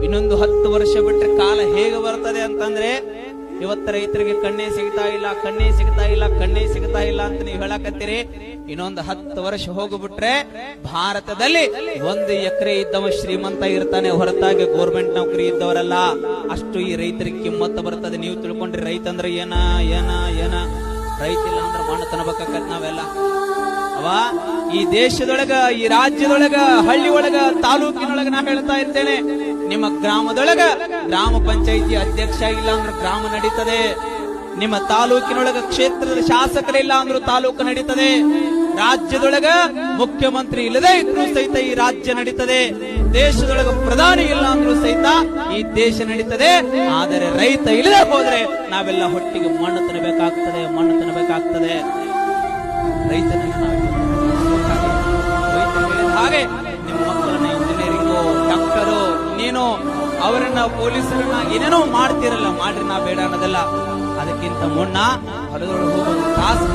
ಇನ್ನೊಂದು 10 ವರ್ಷ ಬಿಟ್ರೆ ಕಾಲ ಹೇಗೆ ಬರ್ತದೆ ಅಂತಂದ್ರೆ, ಇವತ್ತು ರೈತರಿಗೆ ಕಣ್ಣೇ ಸಿಗ್ತಾ ಇಲ್ಲ, ಕಣ್ಣೇ ಸಿಗ್ತಾ ಇಲ್ಲ, ಕಣ್ಣೇ ಸಿಗ್ತಾ ಇಲ್ಲ ಅಂತ ನೀವು ಹೇಳಕತ್ತೀರಿ. ಇನ್ನೊಂದು 10 ವರ್ಷ ಹೋಗ್ಬಿಟ್ರೆ ಭಾರತದಲ್ಲಿ 1 ಎಕರೆ ಇದ್ದವ ಶ್ರೀಮಂತ ಇರ್ತಾನೆ, ಹೊರತಾಗಿ ಗೋರ್ಮೆಂಟ್ ನೌಕರಿ ಇದ್ದವರಲ್ಲ. ಅಷ್ಟು ಈ ರೈತರಿಗೆ ಕಿಮ್ಮತ್ತು ಬರ್ತದೆ. ನೀವು ತಿಳ್ಕೊಂಡ್ರಿ ರೈತ ಅಂದ್ರೆ ಏನ ಏನ ಏನ ರೈತ ಇಲ್ಲ ಅಂದ್ರೆ ಮಣ್ಣು ತನಬೇಕತ್ ನಾವೆಲ್ಲ ಅವಾ. ಈ ದೇಶದೊಳಗ, ಈ ರಾಜ್ಯದೊಳಗ, ಹಳ್ಳಿ ಒಳಗ, ತಾಲೂಕಿನೊಳಗ ನಾ ಹೇಳ್ತಾ ಇರ್ತೇನೆ, ನಿಮ್ಮ ಗ್ರಾಮದೊಳಗ ಗ್ರಾಮ ಪಂಚಾಯಿತಿ ಅಧ್ಯಕ್ಷ ಇಲ್ಲ ಅಂದ್ರೆ ಗ್ರಾಮ ನಡೀತದೆ. ನಿಮ್ಮ ತಾಲೂಕಿನೊಳಗ ಕ್ಷೇತ್ರದ ಶಾಸಕರಿಲ್ಲ ಅಂದ್ರೂ ತಾಲೂಕು ನಡೀತದೆ. ರಾಜ್ಯದೊಳಗ ಮುಖ್ಯಮಂತ್ರಿ ಇಲ್ಲದೆ ಇದ್ರೂ ಸಹಿತ ಈ ರಾಜ್ಯ ನಡೀತದೆ. ದೇಶದೊಳಗ ಪ್ರಧಾನಿ ಇಲ್ಲ ಅಂದ್ರೂ ಸಹಿತ ಈ ದೇಶ ನಡೀತದೆ. ಆದರೆ ರೈತ ಇಲ್ಲದೆ ಹೋದ್ರೆ ನಾವೆಲ್ಲ ಹೊಟ್ಟಿಗೆ ಮಣ್ಣು ತಿನ್ನಬೇಕಾಗ್ತದೆ, ಮಣ್ಣು ತಿನ್ನಬೇಕಾಗ್ತದೆ. ರೈತನಿಗೆ ಹಾಗೆ ನಿಮ್ಮ ಮಕ್ಕಳನ್ನ ಇಂಜಿನಿಯರಿಂಗು, ಡಾಕ್ಟರು, ನೀನು ಅವರನ್ನ ಪೊಲೀಸರನ್ನ ಏನೇನೋ ಮಾಡ್ತಿರಲ್ಲ, ಮಾಡ್ರಿ, ನಾ ಬೇಡ ಅನ್ನೋದಲ್ಲ. ಅದಕ್ಕಿಂತ ಮುನ್ನ ಹೊರದೊಳಗೆ ಹೋಗೋದು ತಾಸು